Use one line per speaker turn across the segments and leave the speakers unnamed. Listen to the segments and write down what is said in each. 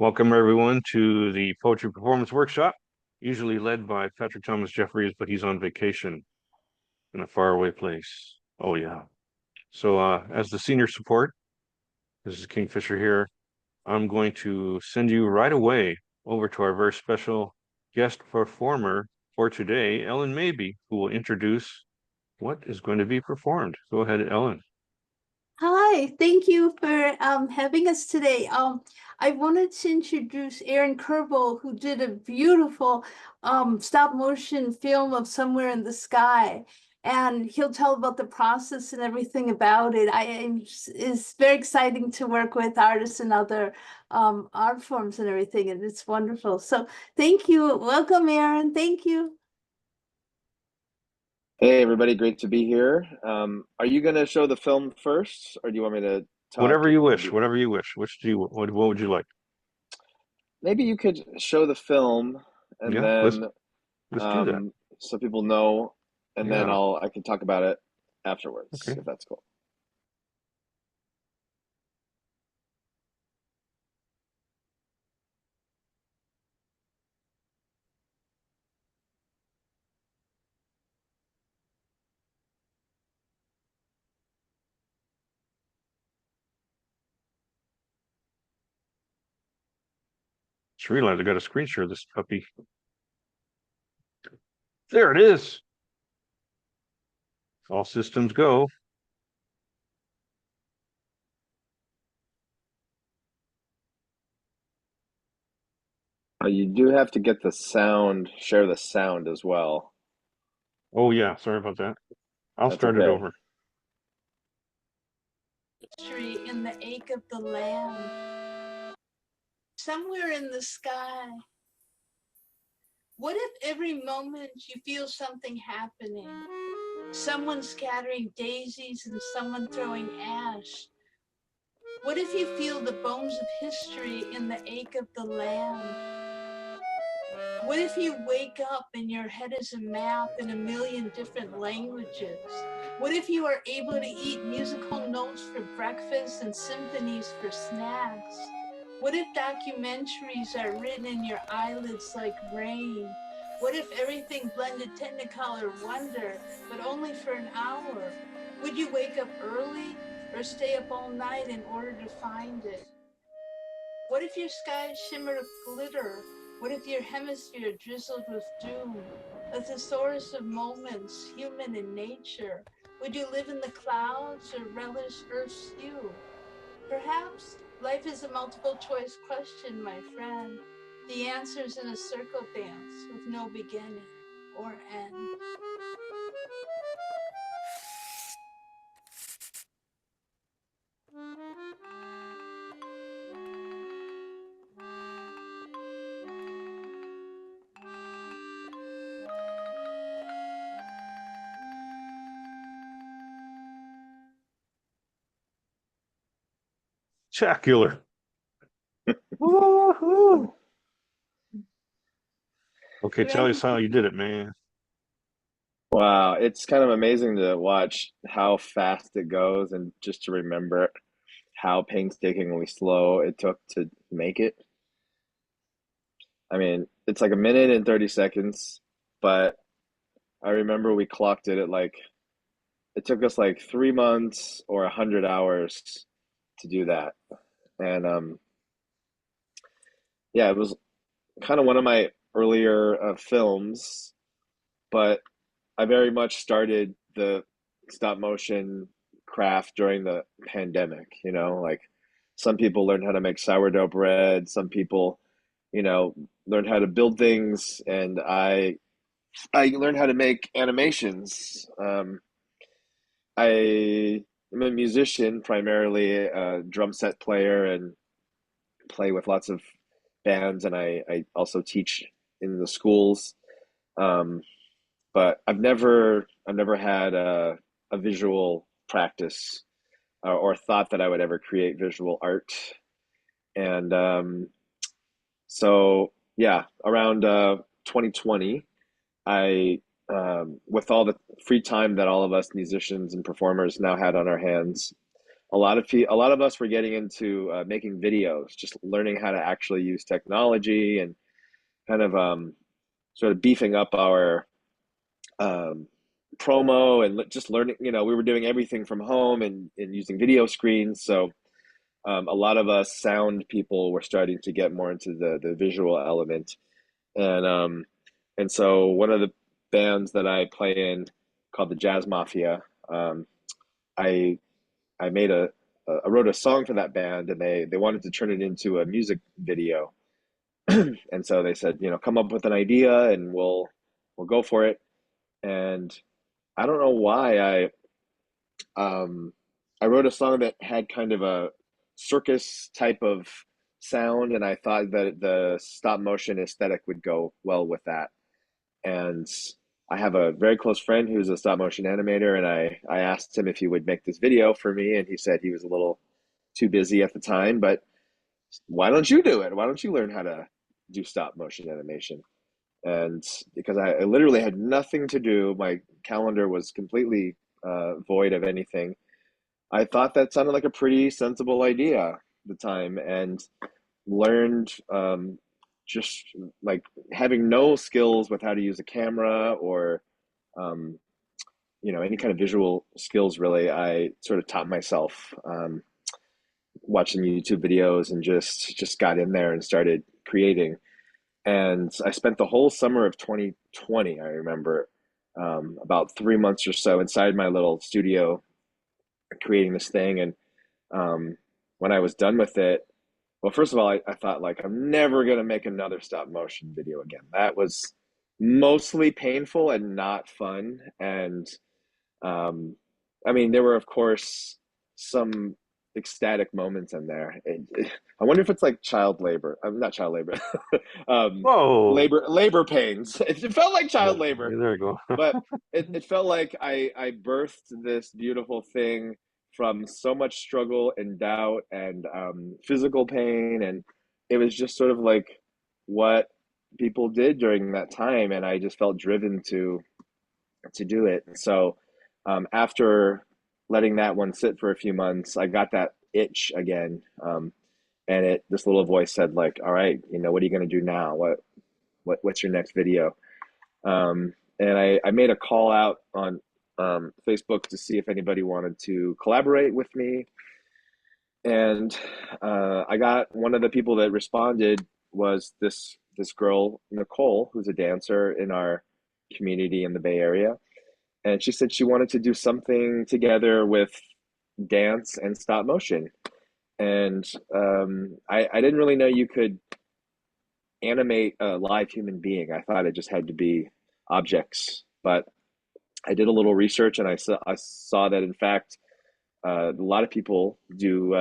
Welcome, everyone, to the Poetry Performance Workshop, usually led by Patrick Thomas Jeffries, but he's on vacation in a faraway place. Oh, yeah. So, as the senior support, this is Kingfisher here. I'm going to send you right away over to our very special guest performer for today, Ellyn Maybe, who will introduce what is going to be performed. Go ahead, Ellyn.
Hi, thank you for having us today. I wanted to introduce Aaron Kierbel, who did a beautiful stop motion film of Somewhere in the Sky, and he'll tell about the process and everything about it. It's very exciting to work with artists and other art forms and everything, and it's wonderful. So thank you. Welcome, Aaron. Thank you.
Hey everybody, great to be here. Are you going to show the film first, or do you want me to talk?
Whatever you wish, whatever you wish. What would you like?
Maybe you could show the film, and
Yeah,
then
let's do that.
so people know, and then
Yeah.
I can talk about it afterwards,
Okay.
if that's cool.
Just realized I got a screen share of this puppy. There it is. All systems go.
You do have to get the sound, share the sound as well.
Oh yeah, sorry about that. I'll
That's
start it
okay.
over.
History in the ache of the land, somewhere in the sky. What if every moment you feel something happening? Someone scattering daisies and someone throwing ash. What if you feel the bones of history in the ache of the land? What if you wake up and your head is a map in a million different languages? What if you are able to eat musical notes for breakfast and symphonies for snacks? What if documentaries are written in your eyelids like rain? What if everything blended technicolor wonder, but only for an hour? Would you wake up early or stay up all night in order to find it? What if your skies shimmered with glitter? What if your hemisphere drizzled with doom? A thesaurus of moments, human in nature. Would you live in the clouds or relish Earth's hue? Perhaps life is a multiple choice question, my friend. The answer's in a circle dance with no beginning or end.
Spectacular. Woohoo. Okay, tell us how you did it, man.
Wow, it's kind of amazing to watch how fast it goes and just to remember how painstakingly slow it took to make it. I mean, it's like a minute and 30 seconds, but I remember we clocked it at like it took us like 3 months or 100 hours to do that. And yeah, it was kind of one of my earlier films, but I very much started the stop motion craft during the pandemic, like some people learned how to make sourdough bread, some people, learned how to build things, and I learned how to make animations. I am a musician, primarily a drum set player, and play with lots of bands, and I also teach in the schools. Um, but I've never had a visual practice or thought that I would ever create visual art. And so yeah, around 2020, I with all the free time that all of us musicians and performers now had on our hands, a lot of us were getting into making videos, just learning how to actually use technology and kind of sort of beefing up our um, promo and just learning. You know, we were doing everything from home and using video screens. So a lot of us sound people were starting to get more into the visual element. And so one of the bands that I play in called the Jazz Mafia, I I made I wrote a song for that band, and they wanted to turn it into a music video. And so they said, you know, come up with an idea and we'll go for it. And I don't know why um I wrote a song that had kind of a circus type of sound, and I thought that the stop motion aesthetic would go well with that. And I have a very close friend who's a stop motion animator, and I asked him if he would make this video for me, and he said he was a little too busy at the time, but why don't you do it? Why don't you learn how to do stop motion animation? And because I literally had nothing to do, my calendar was completely void of anything. I thought that sounded like a pretty sensible idea at the time, and learned just like having no skills with how to use a camera or um, you know, any kind of visual skills really. I sort of taught myself watching YouTube videos and just got in there and started creating. And I spent the whole summer of 2020, I remember, about 3 months or so inside my little studio creating this thing. And when I was done with it, well, first of all, I thought like I'm never gonna make another stop motion video again. That was mostly painful and not fun. And um, I mean, there were of course some ecstatic moments in there. I wonder if it's like child labor. I'm not child labor. um,
Whoa.
labor pains. It felt like
Yeah,
child labor,
there you go.
but it felt like I birthed this beautiful thing from so much struggle and doubt and physical pain, and it was just sort of like what people did during that time, and I just felt driven to do it. So after letting that one sit for a few months, I got that itch again, and it this little voice said like, "All right, you know, what are you going to do now? What's your next video?" And I made a call out on Facebook to see if anybody wanted to collaborate with me. And I got one of the people that responded was this girl, Nicole, who's a dancer in our community in the Bay Area. And she said she wanted to do something together with dance and stop motion. And I didn't really know you could animate a live human being. I thought it just had to be objects. But I did a little research, and I saw that in fact a lot of people do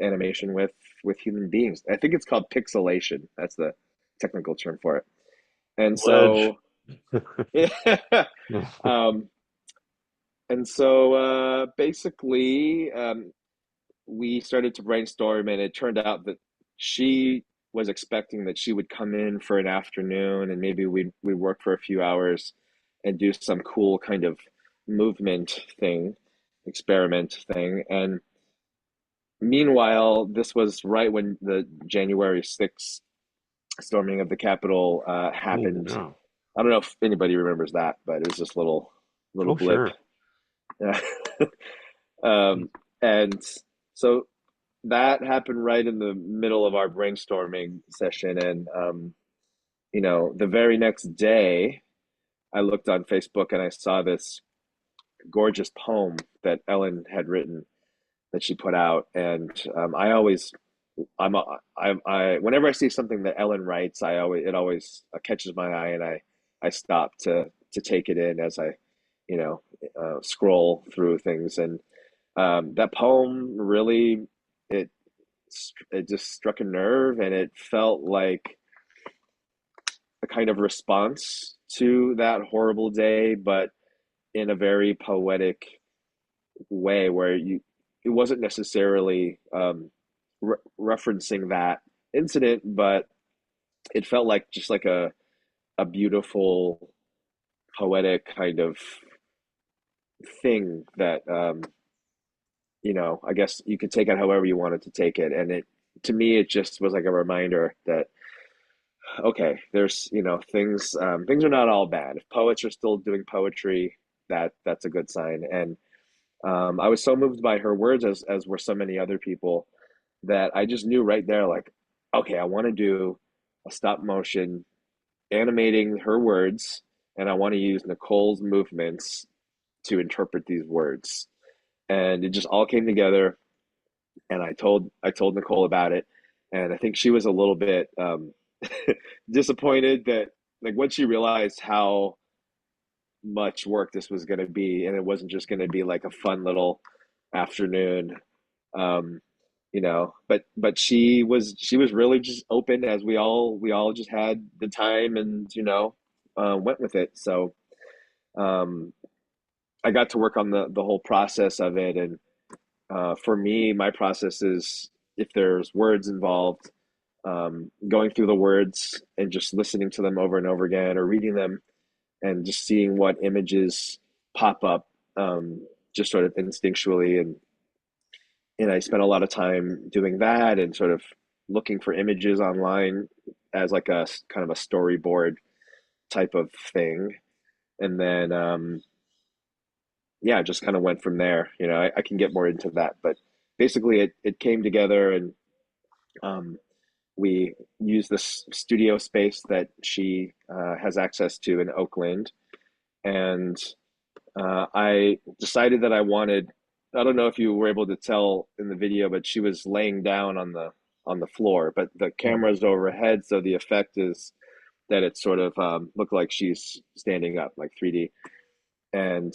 animation with human beings. I think it's called pixelation. That's the technical term for it. And
Ledge.
so yeah. um, and so basically we started to brainstorm, and it turned out that she was expecting that she would come in for an afternoon, and maybe we'd work for a few hours and do some cool kind of movement thing, experiment thing. And meanwhile, this was right when the January 6th storming of the Capitol
Oh,
happened.
yeah.
I don't know if anybody remembers that, but it was this little
Oh,
blip.
sure.
Yeah. And so that happened right in the middle of our brainstorming session. And you know, the very next day, I looked on Facebook and I saw this gorgeous poem that Ellyn had written that she put out. And I always, whenever I see something that Ellyn writes, it always catches my eye, and I stop to take it in as I, you know, scroll through things. And that poem really, it it just struck a nerve, and it felt like a kind of response to that horrible day, but in a very poetic way where it wasn't necessarily referencing that incident, but it felt like just like a beautiful poetic kind of thing that you know, I guess you could take it however you wanted to take it. And to me, it just was like a reminder that, okay, there's, you know, things are not all bad. If poets are still doing poetry, that's a good sign. And I was so moved by her words, as were so many other people, that I just knew right there, like, okay, I want to do a stop motion animating her words, and I want to use Nicole's movements to interpret these words. And it just all came together. And I told Nicole about it, and I think she was a little bit disappointed that, like, when she realized how much work this was going to be, and it wasn't just going to be like a fun little afternoon, um, you know. But she was really just open, as we all just had the time, and you know, went with it. So um, I got to work on the whole process of it, and for me, my process is, if there's words involved, going through the words and just listening to them over and over again, or reading them and just seeing what images pop up, just sort of instinctually. And I spent a lot of time doing that, and sort of looking for images online as like a kind of a storyboard type of thing. And then, yeah, just kind of went from there. You know, I can get more into that, but basically it came together. And um, we used this studio space that she has access to in Oakland. And I decided that I wanted, I don't know if you were able to tell in the video, but she was laying down on the floor, but the camera's overhead, so the effect is that it sort of looked like she's standing up, like 3D. And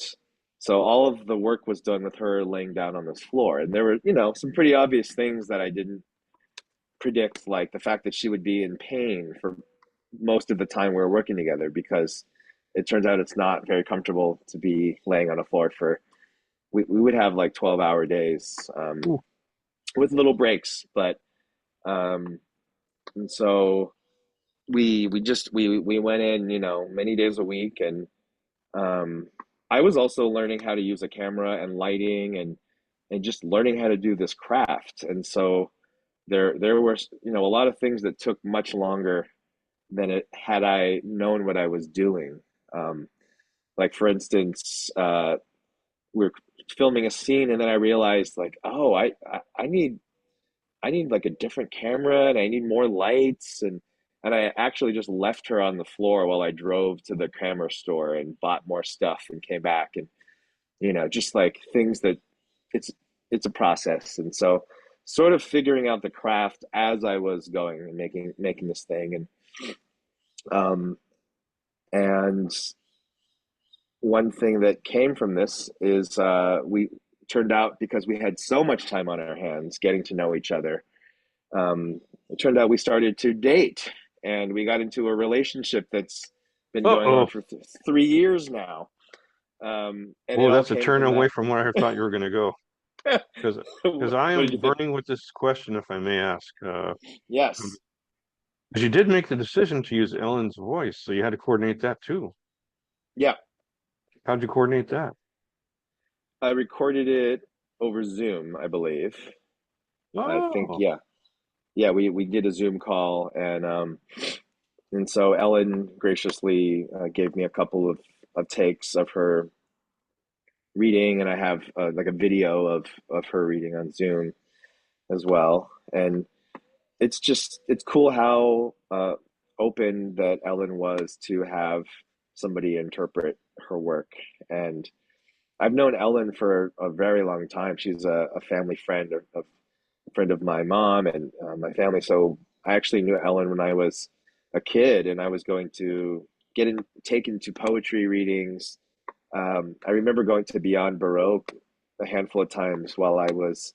so all of the work was done with her laying down on this floor. And there were, you know, some pretty obvious things that I didn't predict, like the fact that she would be in pain for most of the time we were working together, because it turns out it's not very comfortable to be laying on a floor for, we would have like 12-hour days,
Ooh.
with little breaks. But um, and so we went in, you know, many days a week. And um, I was also learning how to use a camera and lighting, and just learning how to do this craft. And so there were, you know, a lot of things that took much longer than it had I known what I was doing. Um, like, for instance, we are filming a scene, and then I realized, like, oh, I need like a different camera, and I need more lights. And I actually just left her on the floor while I drove to the camera store and bought more stuff and came back. And you know, just like things that, it's it's a process. And so, sort of figuring out the craft as I was going and making this thing. Um and one thing that came from this is, we turned out, because we had so much time on our hands getting to know each other, it turned out we started to date, and we got into a relationship that's been going on
Uh-oh.
for 3 years now. And it
Oh,
all
that's a
came
turn
from
away
that.
from where I thought you were going to go. Because
What
I
did you
am
think?
burning with this question, if I may ask.
Yes.
Because you did make the decision to use Ellen's voice, so you had to coordinate that too.
Yeah.
How'd you coordinate that?
I recorded it over Zoom, I believe. I think,
Oh,
yeah. Yeah, we did a Zoom call. And so Ellen graciously gave me a couple of takes of her reading, and I have like a video of her reading on Zoom as well. And it's cool how open that Ellen was to have somebody interpret her work. And I've known Ellen for a very long time. She's a family friend of a friend of my mom and my family. So I actually knew Ellen when I was a kid, and I was going to taken to poetry readings. I remember going to Beyond Baroque a handful of times while I was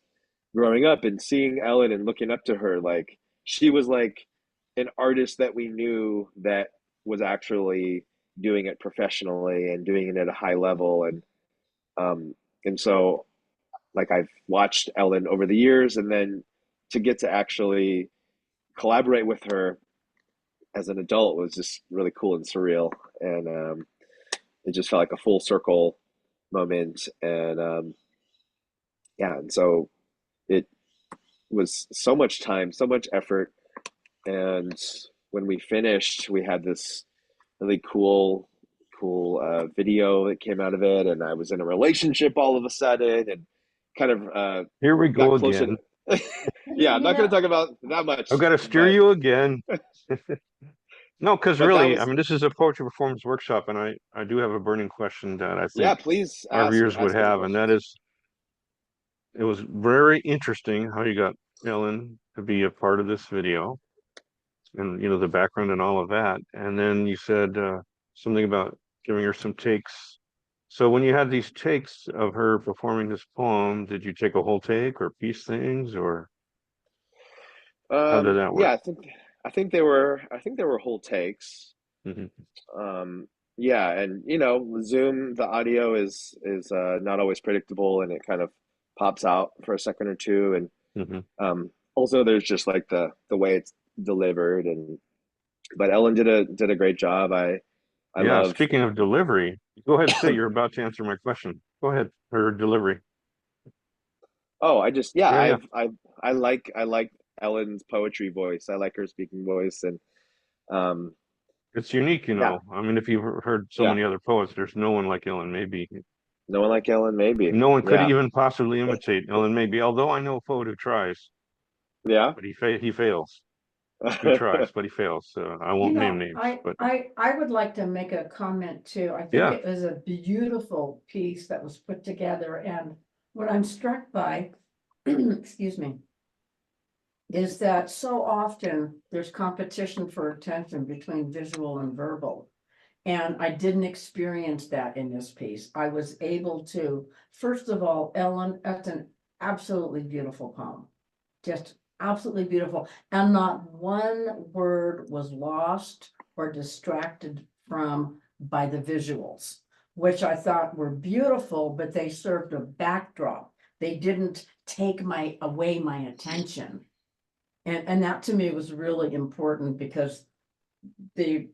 growing up, and seeing Ellen and looking up to her. Like, she was like an artist that we knew that was actually doing it professionally and doing it at a high level. Um, and so, like, I've watched Ellen over the years, and then to get to actually collaborate with her as an adult was just really cool and surreal. And it just felt like a full circle moment. And yeah, and so it was so much time, so much effort, and when we finished, we had this really cool video that came out of it, and I was in a relationship all of a sudden, and kind of
Here we
got
go
closer
again.
to. Yeah, I'm
You
not going to
know,
talk about that
I've
much,
got to steer you again. No, because
but that
really, I
was,
mean, this is a poetry performance workshop, and I do have a burning question that I
yeah.
think
Please
our viewers would
ask any
have, and that
questions.
is, it was very interesting how you got Ellen to be a part of this video, and the background and all of that. And then you said something about giving her some takes. So when you had these takes of her performing this poem, did you take a whole take or piece things, or how did that
Yeah,
work?
I think they were whole takes.
Hmm.
Um, yeah, and Zoom, the audio is not always predictable, and it kind of pops out for a second or two, and
Hmm.
also there's just like the way it's delivered, and but Ellen did a great job. I
Yeah,
love.
speaking of delivery, go ahead and say you're about to answer my question. Go ahead, her delivery.
Oh, I just yeah,
Yeah, yeah.
I like Ellen's poetry voice. I like her speaking voice, and um,
It's unique,
yeah,
I mean, if you've heard so
yeah.
many other poets, there's no one like Ellen Maybe.
No one like Ellen, maybe.
No one could
Yeah,
even possibly imitate Ellen Maybe, although I know a poet who tries,
yeah.
but he fails. He tries, but he fails. So I
you
won't name
know,
names,
I,
but
I, I would like to make a comment too. I think
yeah.
it was a beautiful piece that was put together, and what I'm struck by, excuse me, is that so often there's competition for attention between visual and verbal. And I didn't experience that in this piece. I was able to, first of all, Ellen, that's an absolutely beautiful poem. Just absolutely beautiful. And not one word was lost or distracted from by the visuals, which I thought were beautiful, but they served a backdrop. They didn't take away my attention. And that to me was really important because the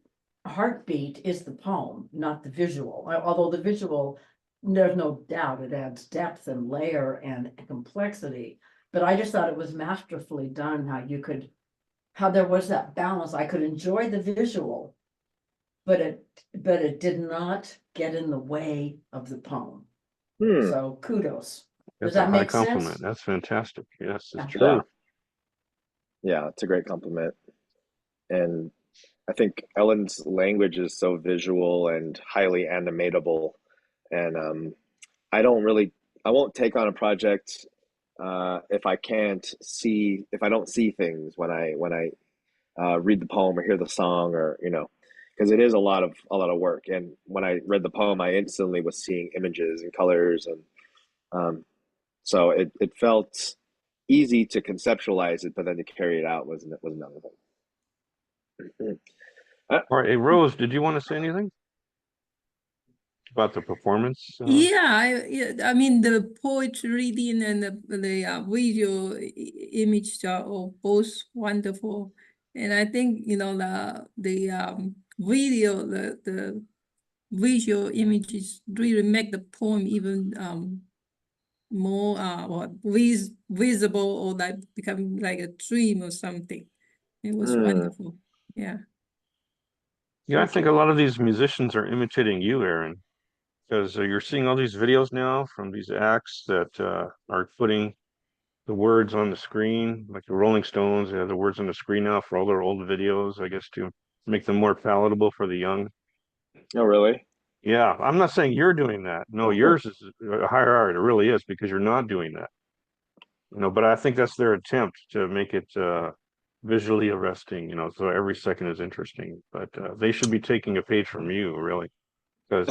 heartbeat is the poem, not the visual. Although the visual, there's no doubt it adds depth and layer and complexity. But I just thought it was masterfully done, how there was that balance. I could enjoy the visual, but it did not get in the way of the poem.
Hmm.
So kudos. Does
That's a
that
high
make
compliment.
sense?
That's fantastic. Yes, it's
Yeah.
Yeah,
true.
yeah. It's a great compliment, and I think Ellen's language is so visual and highly animatable, and I won't take on a project if I don't see things when I read the poem or hear the song, or because it is a lot of work. And when I read the poem, I instantly was seeing images and colors, and um, so it felt easy to conceptualize it, but then to carry it out was another thing. Uh,
All right, hey, Rose, did you want to say anything about the performance?
I mean the poetry reading and the visual image are all both wonderful, and I think the video the visual images really make the poem even more visible, or like become like a dream or something. It was
mm,
wonderful. Yeah.
Yeah, I
thank
think
you.
a lot of these musicians are imitating you, Aaron, because you're seeing all these videos now from these acts that are putting the words on the screen, like the Rolling Stones. They have the words on the screen now for all their old videos, I guess, to make them more palatable for the young.
Oh, really?
Yeah, I'm not saying you're doing that. No, yours is a higher art. It really is, because you're not doing that. But I think that's their attempt to make it visually arresting, so every second is interesting. But they should be taking a page from you, really, because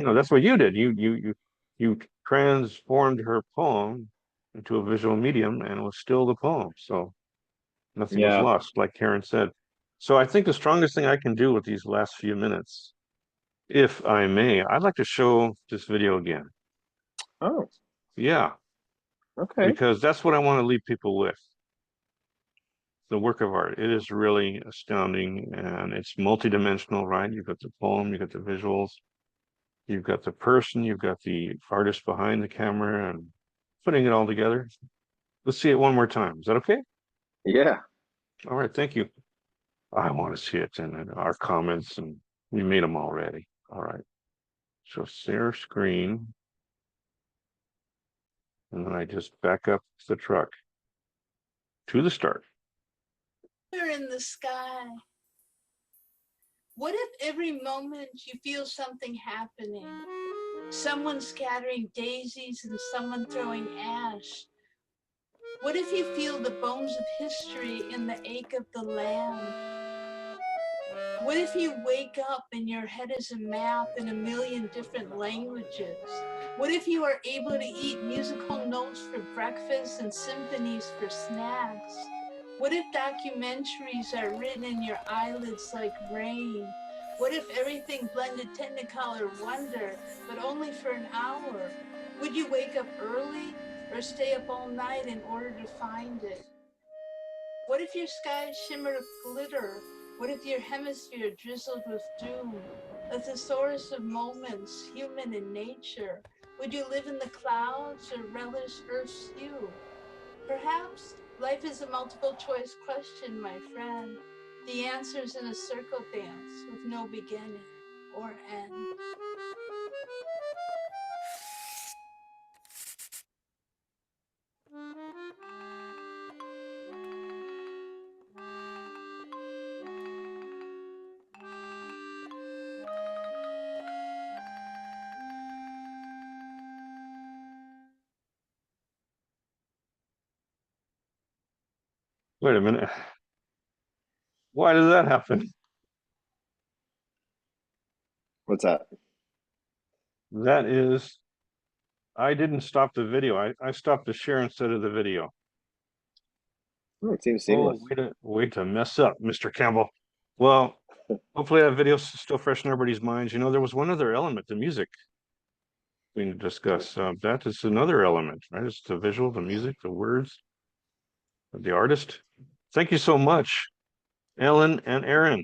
that's what you did. You transformed her poem into a visual medium, and it was still the poem. So nothing was
Yeah.
lost, like Karen said. So I think the strongest thing I can do with these last few minutes, if I may, I'd like to show this video again.
Oh,
Yeah,
okay.
because that's what I want to leave people with. The work of art. It is really astounding, and it's multidimensional, right? You've got the poem, you've got the visuals, you've got the person, you've got the artist behind the camera, and putting it all together. Let's see it one more time. Is that okay?
Yeah.
All right, thank you. I want to see it in our comments, and we made them already. All right. So share screen. And then I just back up the truck to the start.
We're in the sky. What if every moment you feel something happening? Someone scattering daisies and someone throwing ash. What if you feel the bones of history in the ache of the land? What if you wake up and your head is a map in a million different languages? What if you are able to eat musical notes for breakfast and symphonies for snacks? What if documentaries are written in your eyelids like rain? What if everything blended technicolor wonder, but only for an hour? Would you wake up early or stay up all night in order to find it? What if your sky shimmered with glitter? What if your hemisphere drizzled with doom? A thesaurus of moments, human in nature. Would you live in the clouds or relish Earth's hue? Perhaps life is a multiple choice question, my friend. The answer's in a circle dance with no beginning or end.
Wait a minute. Why did that happen?
What's that?
That is, I didn't stop the video. I stopped the share instead of the video.
Oh, it seems
Oh,
seamless.
way to mess up, Mr. Campbell. Well, hopefully that video's still fresh in everybody's minds. You know, there was one other element, the music we discussed. That is another element, right? It's the visual, the music, the words of the artist. Thank you so much, Ellen and Aaron.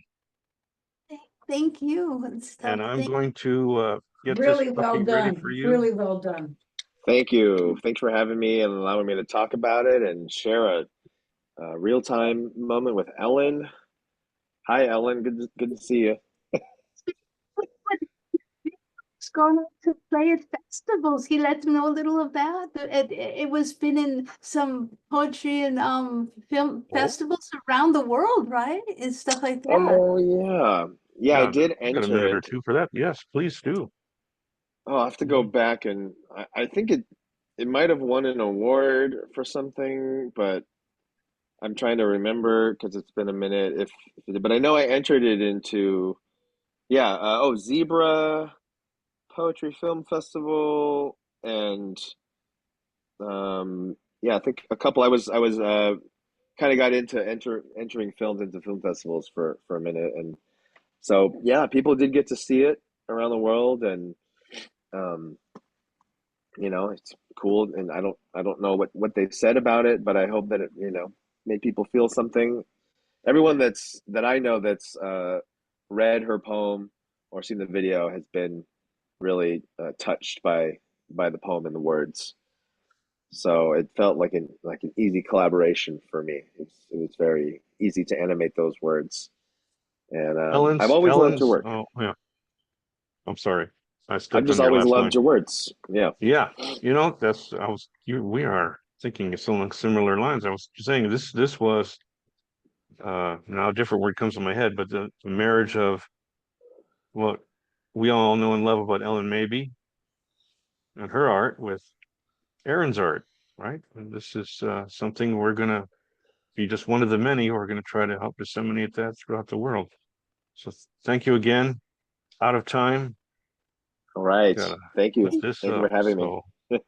Thank you.
And I'm going to get this
Really well
puppy ready for
done,
you.
really well done.
Thank you. Thanks for having me and allowing me to talk about it and share a real-time moment with Ellen. Hi, Ellen. Good to see you.
He's gone to play at festivals. He let me know a little of that. It was been in some poetry and film
Oh,
festivals around the world, right? And stuff like that.
Oh, yeah. Yeah, I did
I've got a
enter
minute or
it.
two for that. Yes, please do.
Oh, I have to go back and I think it might have won an award for something, but I'm trying to remember because it's been a minute. But I know I entered it into yeah. Zebra Poetry Film Festival and yeah, I think a couple. I was kind of got into entering films into film festivals for a minute, and so yeah, people did get to see it around the world, and um, it's cool. And I don't know what they said about it, but I hope that it made people feel something. Everyone that I know that's read her poem or seen the video has been really touched by the poem and the words. So it felt like an easy collaboration for me. It was very easy to animate those words, and I've always loved your
Ellen's.
work.
Oh, yeah. I'm sorry. I
I've
stepped on
just
your
always
last line.
loved your words. Yeah.
Yeah, we are thinking along similar lines. I was saying this was now a different word comes to my head, but the marriage of what we all know and love about Ellyn Maybe and her art with Aaron's art, right? And this is something we're gonna be just one of the many who are gonna try to help disseminate that throughout the world. So thank you again. Out of time.
All right.
Gotta
Thank you.
put this
Thank you
up.
for having me.
So